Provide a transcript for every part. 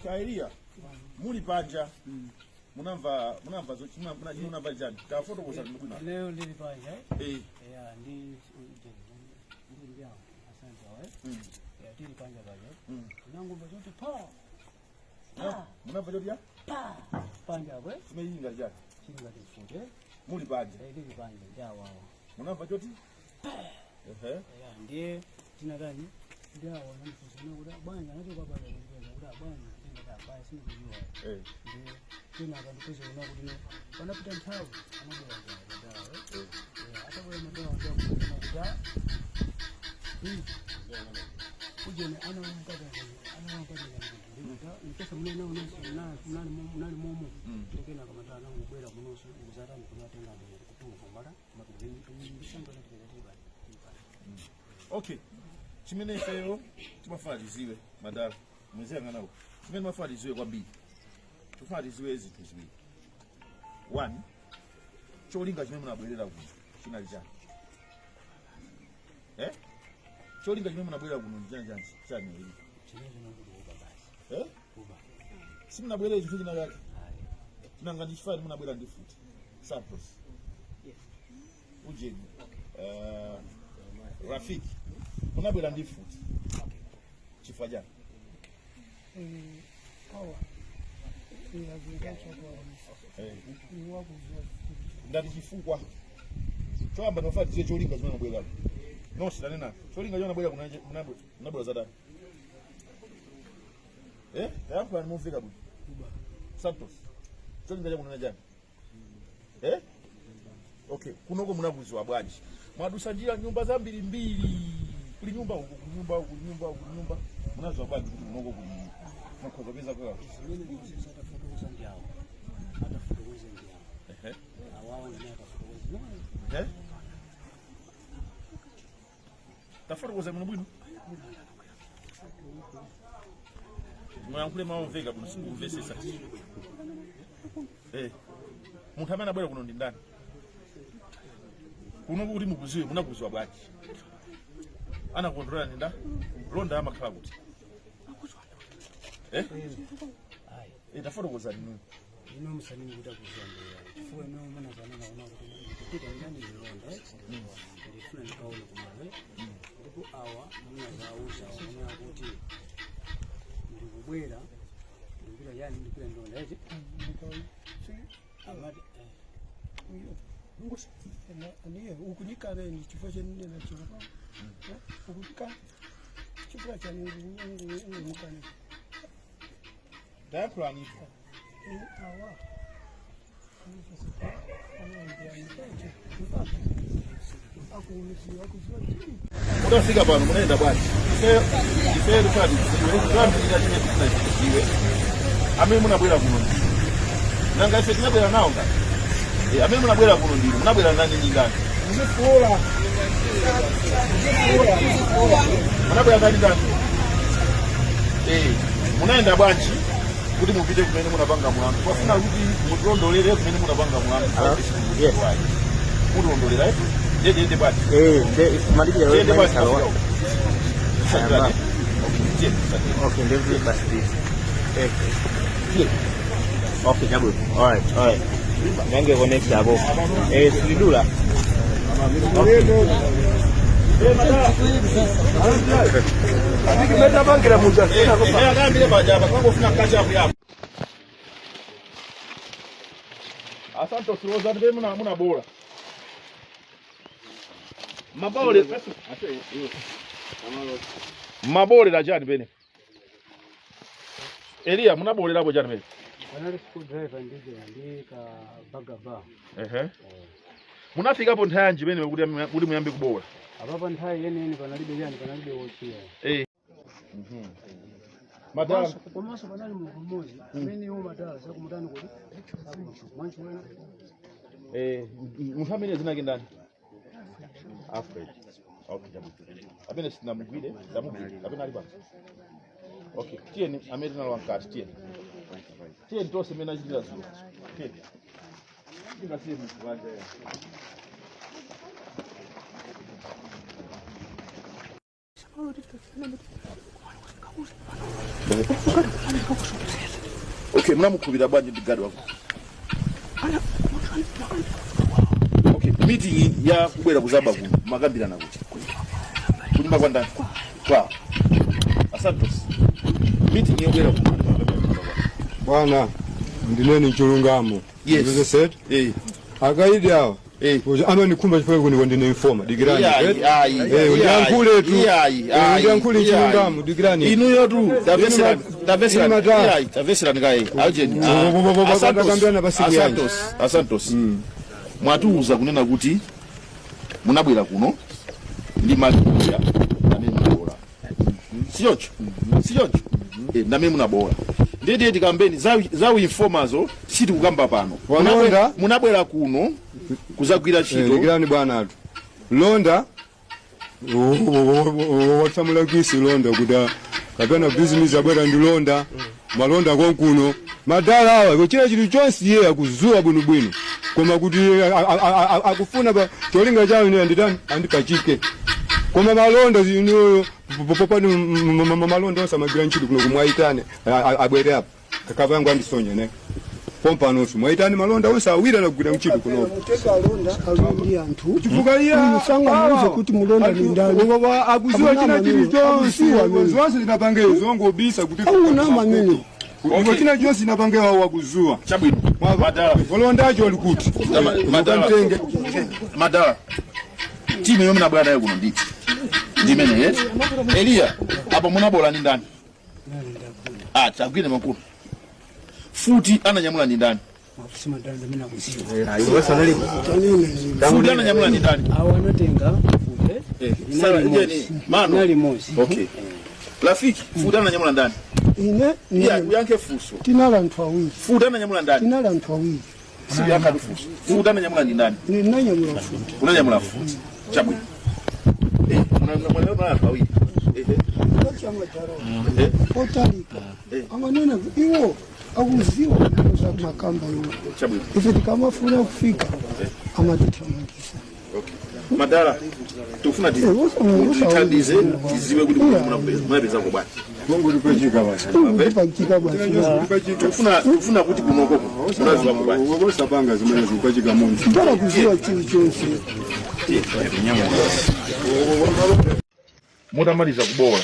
Okay, Airia. Muli panja. Munamva zochi munamva jani. Ta photo kosa mkuna. Leo ndili panja yeah, ndi yao asante wewe. Yeah, ndili panja panja. Nangu bajote pa. Munamva jodi ya? Pa. Panja wewe. Tumeyinga jani. Kinga tifude. Muli panja. Ndili panja jawa. Munamva jodi? Pa. Yeah, ndiye tina gani? Ndio wanamfundisha kuda bwana anacho baba kuda bwana ndio baya sina kujua. Ndio tena kandukizo unakuti wanapita mtao anabola dawa. Hata wewe mtao ndio kuda. Uje ana mpaka nikesa mnene nani momo tukena kama tana ngubera munoso nguzara kunatenga kutunga komara makubishanga na tikatiba. Okay. Chimene ifeyo timafaliziwe madala mwezi nganawo. Chimene mafaliziwe kwambiri. Tufaliziwe ezitu ziwiri. 1. Cholinga chimene munabwerera kuno chinali chani? Cholinga chimene munabwerera kuno njanja chani ili? Kuba. Simunabwerera chifukwa china yake. Tinanga ndi chifukwa munabwerera ndi futi. Santos. Yes. Ujeni. Rafiki. Munabwera ndi futi. Chifukwa jani? Awa. Ndati chifukwa. Choamba nofati cholinga chimene munabwera. No sitanena. Cholinga chimene munabwera munabwera zadani. Tayamba ni mufika bwana. Santos. Cholinga chimene munabwera jani? Okay, kunoko munabuzwa bwanji. Mwadusa njira nyumba za mbili. Kuli nyumba huko, nyumba. Munazwa bwanji kuti kunoko kuli. Mwakozobeza kwa. Zimene ndikusenza tafotokoza ndiawo. Hata fotokoza ndiawo. Awawo ndi atafotokoza. Tafotokoza muno bwino. Mwankule mawoveka buno singumvesesa. Munthu amene abwera kuno ndi ndani? Kuno kuti mukuziwe munakuzwa bwanji. Ana kontrola ninda londa amakhala kuti. Tafotokoza nini? Ino musani mukuta kuzambira. Chifukwa ino mwana zanana ona kuti kupita ndani ndilonda. Ndifuna ndikaone kumale. Ndipo awa mwana zauza ona kuti ndikubwera ndikira yani ndikira ndonda eti ndikaone. Amadi Ngushi ndiye ukunikare ni chifukwa cheninde na chifukwa. Ukunika chifukwa cha Mungu mukane. Da plan ipo. Awa. Utafika bwana munaenda bwana. Ife rufadi. Ame munabwera kuno. Nanga ife tinabwera nawo nga. Ame munabwera kuno ndiro. Munabwera nani ndingani? Mufura. Munabwera nani ndani? Munaenda bwanji kuti mupite kumene munapanga mwangu. Kwafuna kuti mutrondolere kumene munapanga mwangu. Yes. Mutrondolera Dede bati. Malipia wewe ndio sawa. Okay, ndio basi. Okay, jabu. All right. Nange connect hapo. Silidula. Nikimeta bangira muja. Ngambile bajaba kwa kufuna kazi yako. Asante Rosa ndio muna bora. Mabole pesa. Mabole la jani bene. Elia munabole labo jani bene. Wanali school driver ndije andika bagaba. Munafika hapo ntayanji bene kuti muyambe kubola. Ababa ntayi yenene panalibe jani panalibe wochia. Madala komanso panali mu mmozi mene yo madala sakumutani kuti mwanchi wena mfamile zina kindani Alfred. Okay, jamu. Abene sina mugwide, zamugwide. Abene ali basi. Okay, tieni amedi na wankati tieni. Tieni tose mena jira zulu. Tieni. Kinga simu kuwanja ya. Oh, Okay, mnamukubira bwanji ndigadi wako. Okay, meeting ya kubwera kuzaba ku makambirana kuti. Kulimba kwa ndani. Kwa. Asantos. Meeting ya kubwera ku. Bwana ndineni chulungamo. Yes. You said? Akaidi hao. Ama nikumba chifukwa kuni ndine informa digirani. Unyankule tu. Unyankule chulungamo digirani. Inu yotu tavesera ngai. Agent. Asantos. Mwatuuza kunena kuti munabwera kuno ndi malipira name munabola. Siyocho. Name munabola. Ndede tikambeni za informazo siti kugamba pano. Munabwera kuno kuzagwira chito. Digirani bwana atu. Londa watamula kwisi londa kuda kapena business abwera ndi londa malonda konkuno madala awa kuchira chili chonse ye akuzua bwino koma kuti akufuna ba cholinga chawo ni anditani andipachike koma malonda zinoyo popani malonda osamagira nchili kuno kumwaitane abwere apa kakava yangu andisonya ne pompano mwaitani malonda osawira na kugwira mchili kuno Teka londa alindi anthu. chifuka iya Musanga kuti mulonda ni ndani. ngoba akuzua china chili chonse zonse zinapange zongo bisa kuti Auna mamini. ngo china chonse zinapange wakuzua Chabwino. Volonda jo likuti. Madala. Timu yo munabwera nayo kuno nditi. Ndimene yes. Elia, apa munabola ni ndani? Chagwine makulu. Futi ananyamula ni ndani? Mafusima ndanda mina kusiwa. Futi ananyamula ni ndani? Awanatenga Mano. Okay. Rafiki, futi ananyamula ndani? Ine Uyanke fuso. tinala anthu awiri. Futi ananyamula ndani? Tinala anthu awiri. Si yanka fuso. Futi ananyamula ni ndani? Ninanyamula futi. Unanyamula futi. Chabwino. Unanyamula awiri. Otalika. Amanena iwo akuziwa kuza makamba yo. Chabwino. Ife tikamafuna kufika amatithamangisa. Okay. Madala, tufuna tithandize tiziwe kuti munapeza kubani. Mungu lipechika basi. Lipechika basi. Tufuna kuti kunoko munaziwa kubani. Wobosa panga zimene zipechika mungu. Ndala kuziwa chili chonse. Mutamaliza kubola.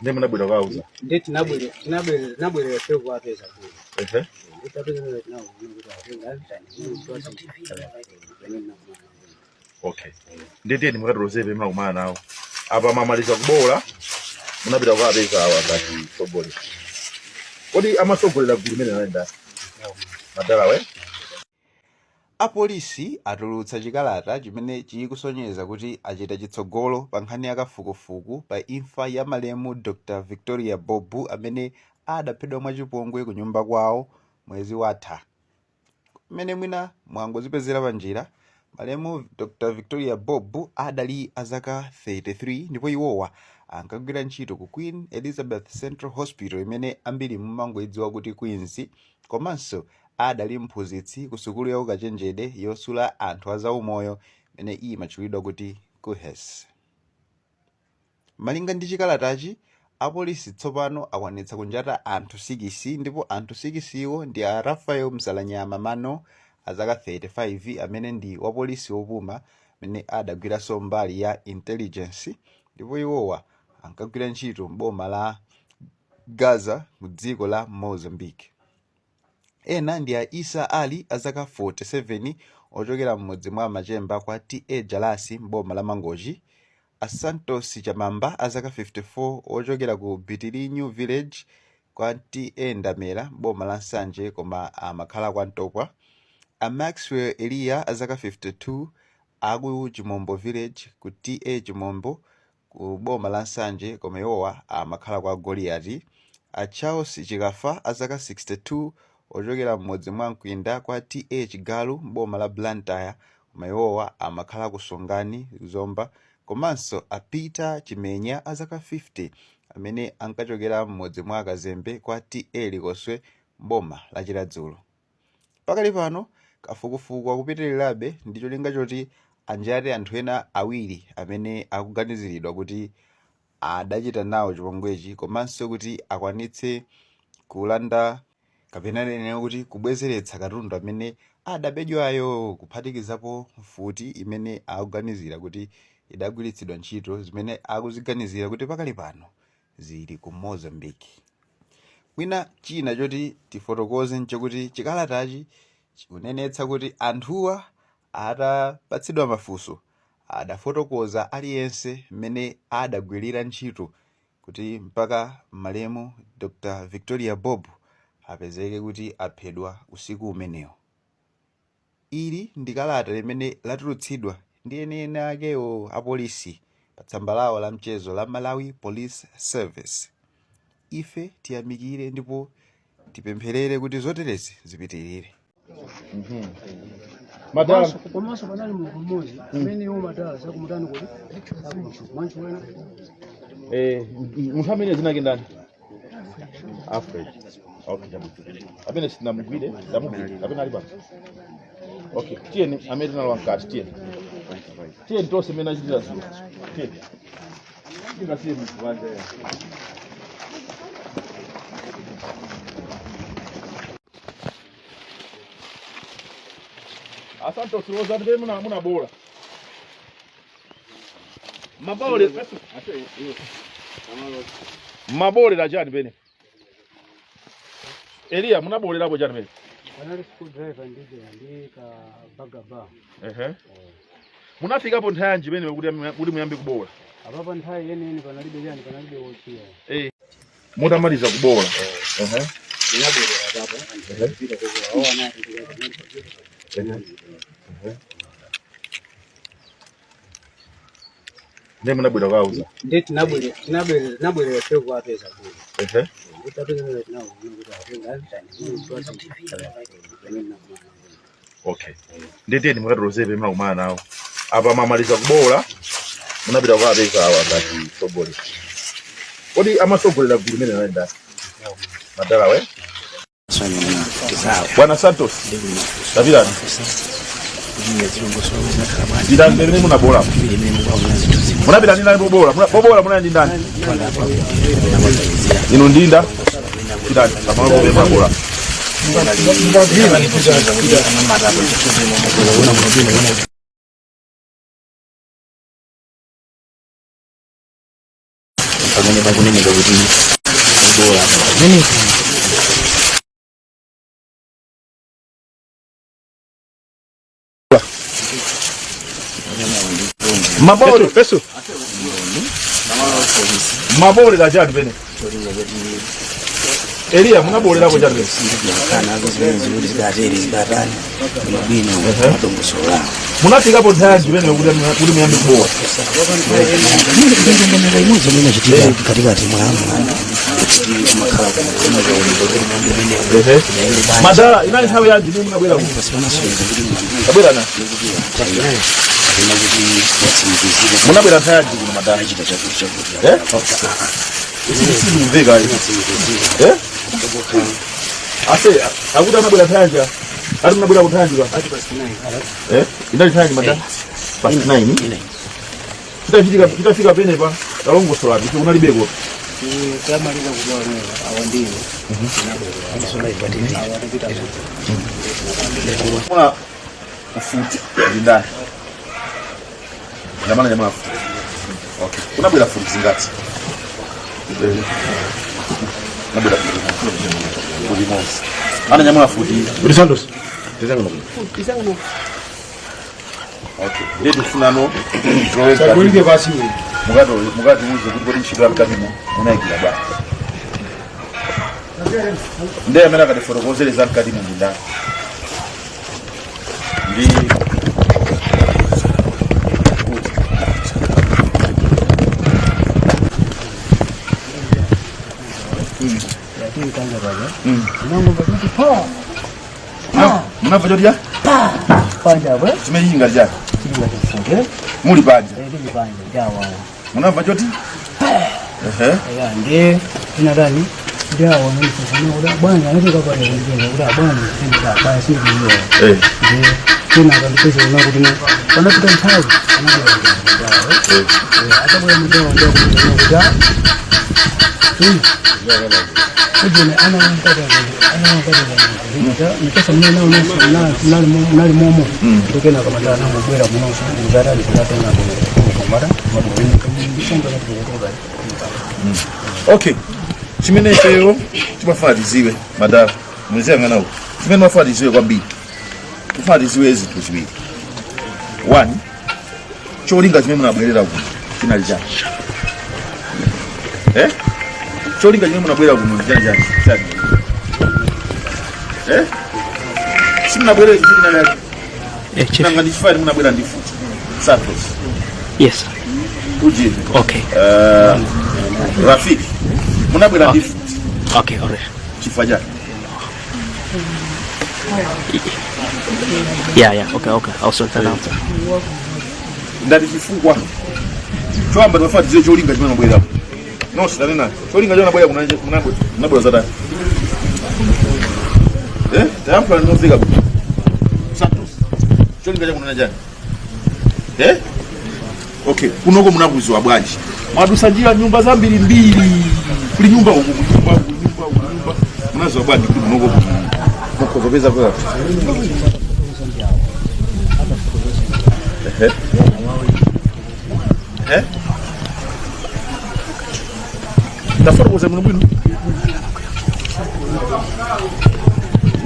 Ndemo nabwera kauza. Ndeti nabwera sio kwa pesa kule. Okay. Ndeteni mukatozebe maumana nawo. Apa mamaliza kubola munapita kwa pesa awa ngati soboli. Kodi amasogolera gulu mene naenda. Madala we. Apolisi atulutsa chikalata chimene chikusonyeza kuti achita chitsogolo pa nkhani ya kafukufuku pa imfa ya malemu Dr. Victoria Bobu amene adaphedwa mwachipongwe ku nyumba kwawo mwezi watha. Mmene mwina mwangozipezera pa njira, malemu Dr. Victoria Bobu adali azaka 33 ndipo iwowa ankagwira ntchito ku Queen Elizabeth Central Hospital imene ambiri mumangoidziwa kuti Queens, komanso adali mphunzitsi ku sukulu ya ukachenjede yosula anthu azaumoyo imene imatchulidwa kuti KUHES. Malinga ndi chikalatachi, apolisi tsopano akwanitsa kunjata anthu 6 ndipo anthu 6iwo ndi a Rafael Msalanyama Mano azaka 35 amene ndi wapolisi wopuma amene adagwiranso mbali ya intelligence ndipo iwowa ankagwira ntchito m'boma la Gaza mu dziko la Mozambique. Ena ndi a Isa Ali azaka 47 ochokera mmodzi mwa machemba kwa T.A. Jalasi m'boma la Mangochi, a Santos Chamamba azaka 54 ochokera ku Bitirinyu Village kwa T.A. Ndamera m'boma la Nsanje koma amakhala kwa Ntopwa, a Maxwell Elia azaka 52 aku Chimombo Village ku T.A. Chimombo ku boma la Nsanje koma iwowa amakhala kwa Goliati, a Charles Chikafa azaka 62 ochokera mmodzi mwa Nkwinda kwa T.A. Chigalu m'boma la Blantyre koma iwowa amakhala ku Songani Zomba, komanso a Peter Chimenya azaka 50 amene ankachokera mmodzi mwa Kazembe kwa T.A. Likoswe m'boma la Chiradzulo. Pakali pano kafukufuku akupitirirabe ndi cholinga choti anjati anthu ena awiri amene akuganiziridwa kuti adachita nawo chipongwechi komanso kuti akwanitse kulanda kapena nene kuti kubwezeretsa katundu amene adapedwayo kuphatikizapo mfuti imene akuganizira kuti idagwiritsidwa ntchito zimene akuziganizira kuti pakali pano zili ku Mozambique. Mwina china choti tifotokoze nchokuti chikalatachi chikunenetsa kuti anthuwa atapatsidwa mafunso adafotokoza aliyense mmene adagwirira ntchito kuti mpaka malemu Dr. Victoria Bob apezeke kuti aphedwa usiku umenewo. Ili ndi kalata limene latulutsidwa ndi eni akewo apolisi pa tsamba lawo la mchezo la Malawi Police Service. Ife tiyamikire ndipo tipempherere kuti zoterezi zipitirire. Madala komanso panali munthu mmodzi amene iwo madala sakumutani kuti mwanchi wena munthu amene zinake ndani? Alfred. Okay, jabu. Amene sinamugwire, ndamugwire. Amene ali pano. Okay, tieni amene tinalwankati tieni. Tieni tose mena achitira zuwa. Tieni. Ndingasiye munthu wanje. Asante usiroza ndiye muna bora. Mabole pesu. Mabole la jani bene. Elia munabolera bo jani bene. panali school driver ndi ka bagaba. Munafika hapo nthayanji bene kuti muyambe kubola. Apapa nthawi yeneni panalibe jani panalibe wochia. Mutamaliza kubola. Ndinabolera papa. Ndipita kwa wana ne munabwera kauza ndeti nabwera sio kwa pesa kule okay ndeteni mukatolozebe mnakumana nawo apa mamaliza kubola munapita kwa pesa awa ngati sobole kodi amasogolera gulu mene naenda madala we Bwana Santos Davidani Dida mbele muna bola. Muna bila nina bola. Bola muna ndindani. Ino ndinda. Dida kama bola bola. Mabole peso. Mabole la jadu bene. Elia munabolera ko jadu. Munafika hapo tayari bene kuli miyambi kubola. Madara inani hawe ya jimu munabwera ku. Kabwera na. Munabwera tayari jimu madara. Isi mvega hiyo. Ase akuta munabwera tayari. Ari munabwera kutayari ba. Inani tayari madara. Past 9. Kitafika pene pa. Talongo sola bitu unalibego. Kama liza kubola awandini. Kuna ufuti ndani. Jamaa futi. Okay. Kuna bila futi zingati. Na bila futi mosi. Ana jamaa futi. Uri Santos. Tezangu. Okay. Ndio funano. Kulike basi wewe. Mugado muze kuti nshidwa mkabimo unaikira ba. Ndiye amena kati forokozereza mkadimo ndani. Ndi Lakini kanga baba. Nango baba pa. Mnafanya dia? Panja we. Tumeinga jana. Tulifunge. Muli panja. Ndio panja jawa. Mnafanya joti? Ya ndiye tunadani jawa ni sasa ndio bwana anataka kwa ndio bwana ndio basi ndio. Ndio tuna kwa kesho unakuta wanapita mtaani hata bwana mdogo ndio kuja ana nikasa mimi nao momo tokena kama tana mbwera mno ngara ni kwa tena mara okay chimene chero timafadiziwe madala muzanga nawo chimene mafadiziwe kwambiri kufadiziwe ezitu ziwiri one cholinga chimene munabwerera kuno chinali chani cholinga chimene munabwerera kuno chani simunabwerera chinali nanga ndichifani munabwera ndifuti Santos Yes. Ujini. Okay. Rafiki. Munabwera ndifuti. Okay, alright. Chifaja. Yeah. Okay. I'll sort that out. Ndati chifukwa. Choamba tofati zile cholinga chimene munabwera. No, sidani na. Cholinga chimene munabwera munabwera zada. Tampla ndofika. Santos. Cholinga chimene munajani. Okay, kunoko munakuzwa bwanji. Mwadusanjira nyumba za mbili. Kuli nyumba huko, nyumba. Munazwa bwanji kuli kunoko. Mukopeza kwa. Taforo kwa sababu mbinu.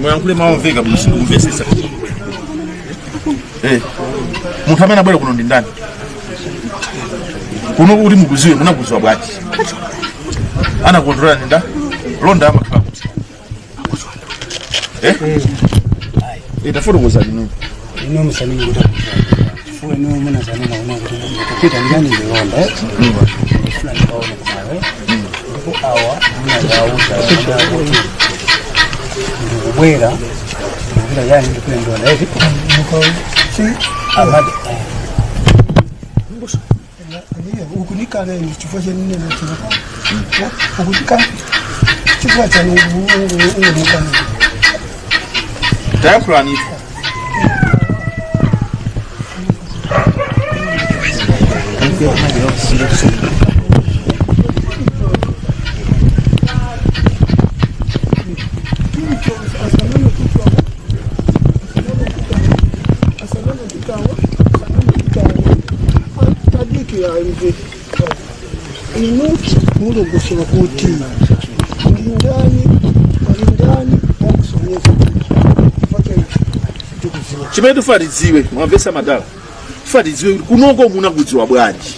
Mwankule maoveka busiku mvesesa. Mutamena bwera kuno ndindani. Kuno uri muguziwe munakuzwa bwaji. Ana kontrola ninda. Londa ama kakuti. Taforo kwa sababu ino msanii kuta fuwe no mwana sana na una kupita ndani ndio londa fulani kwa sawa ndipo awa mwana yao wera ndio yani ndio ndio hivi mko si amad ukunika na nilichofanya nini na kitu ukunika chukua cha nguvu Tafrani. Mudo kusema kuti ndani wakusonyeza Chimene tufadiziwe mwamvesa madala. Tufadiziwe kunoko munakudziwa bwanji.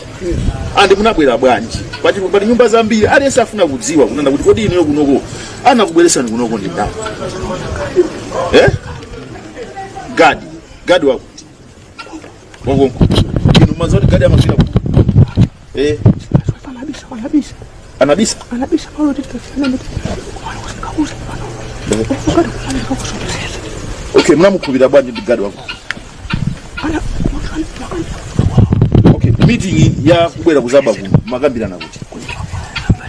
Andi munabwera bwanji. Pati nyumba za mbili aliyense afuna kudziwa kunanda kuti kodi ino kunoko anakubweresani kunoko ndi ndani. Gadi wakuti. Wongo. Inu mazoti gadi amafika kuti. Anabisa paulo titafana Okay, mnamukubira bwanji ndigadi wako. Okay, meeting ya kubwera kuzaba kuno magambirana kuti.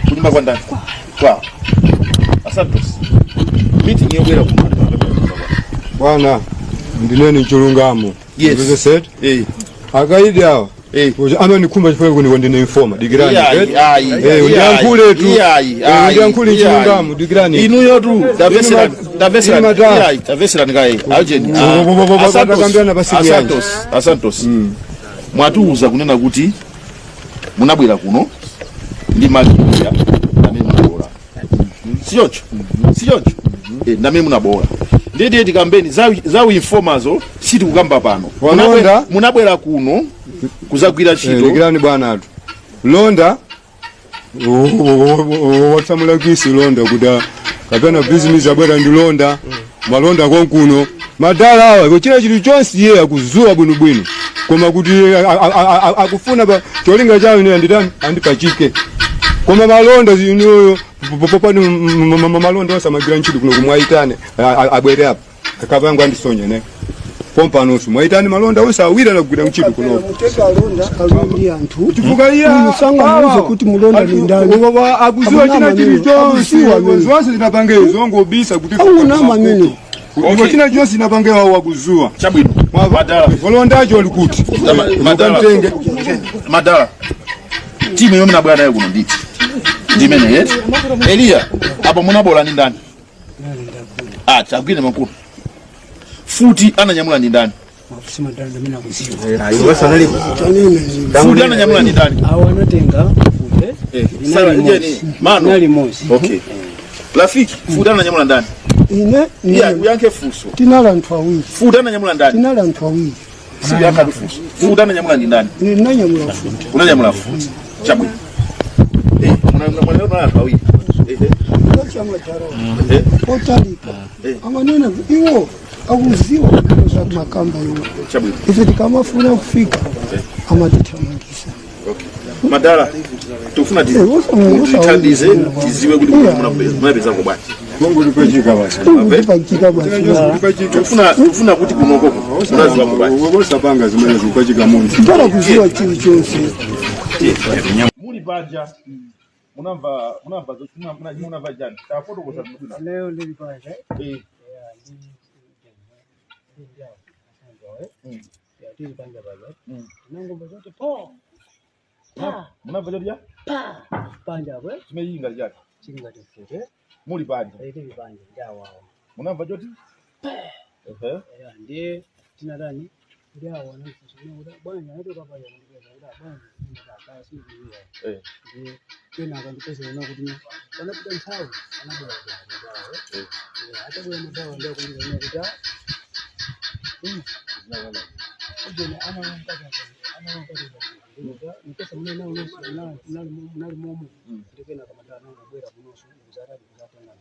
Kunyumba kwa ndani. Kwa. Asantos. Meeting ya kubwera kuno bwana ndineni chulungamo. Yes. Is said? Akaidi hawa. Ama nikumba chifukwa kuni ndine informa digirani. Unyankule tu. Unyankule chulungamo digirani. Inu yotu davesera ngai. Agent. Asantos. Mwatuuza kunena kuti munabwera kuno ndi magia nami munabora. Siyocho. Nami munabora. Ndidi tikambeni za informazo siti kugamba pano. Munabwera kuno kuzagwira chito. Digirani bwana atu. Londa watsamula kisi londa kuda kapena business abwera ndi londa malonda konkuno madala awa kuchira chitu chonse iye akuzuwa bwino koma kuti akufuna pa cholinga chawo ine nditani andipachike koma malonda zinoyo popani malonda osamagira nchidu kuno kumwaitane abwere apa kakavangu andisonya ne pompano mwaitani malonda usawira na kugwira nchidu kuno muteka londa kalundi antu chifuka iya usanga kuti mulonda ni ndani akuzuwa china chitu chonse zonse zinapange zongo bisa kuti una mamini Ngo china Josi napange wao wakuzua. Chabwino. Madala. Volondaje walikuti. Madala. Madala. Timu yomwe na bwana yako nditi. Ndimene yeti. Elia, apa munabola ni ndani? Chagwine makulu. Futi ananyamula ni ndani? Sima ndani mimi nakuziwa. Futi ananyamula ni ndani? Awanatenga futi. Sala njeni. Mano. Nali mosi. Okay. Rafiki, futi ananyamula ndani? Ni uyanke fuso. Tinala ntwa wiki. Futi ananyamula ndani? Tinala ntwa wiki. Si yaka fuso. Futi ananyamula ni ndani? Ni nanyamula futi. Unanyamula futi. Chabwe. Mwana kawili. Chama taro. Otalika. Amanena iwo akuziwa kwa makamba yo. Chabwe. Ife kama funa kufika amadithamangisa. Okay. Madala tufuna titandize tiziwe kuti munapeza ko bwana. Mungu lipejika basi. Lipejika basi. Tufuna kuti kunoko unaziwa ko bwana. Wobo sapanga zimene zipejika mungu. Ndara kuziwa chili chonse. Muli baja munamva munamva jani. Ta foto kwa sababu Leo ndili baja. Tili panja baja. Nango zote po. Munamva jani ya? Panja we. Tumeyinga jani. Chinga tofute. Muli baja. Tili panja ndawa. Munamva joti? Ndiye tinadani ndawa na kusema bwana anato baba ya bwana bwana si ndiye. Ndiye tena akandipesa na kuti wanapita mtao anabola ndawa. Hata kwa mtao ndio kuona kuti nikesa mimi nali momo ndikena kama ndana ngobwera kunoso kuzara kuzata na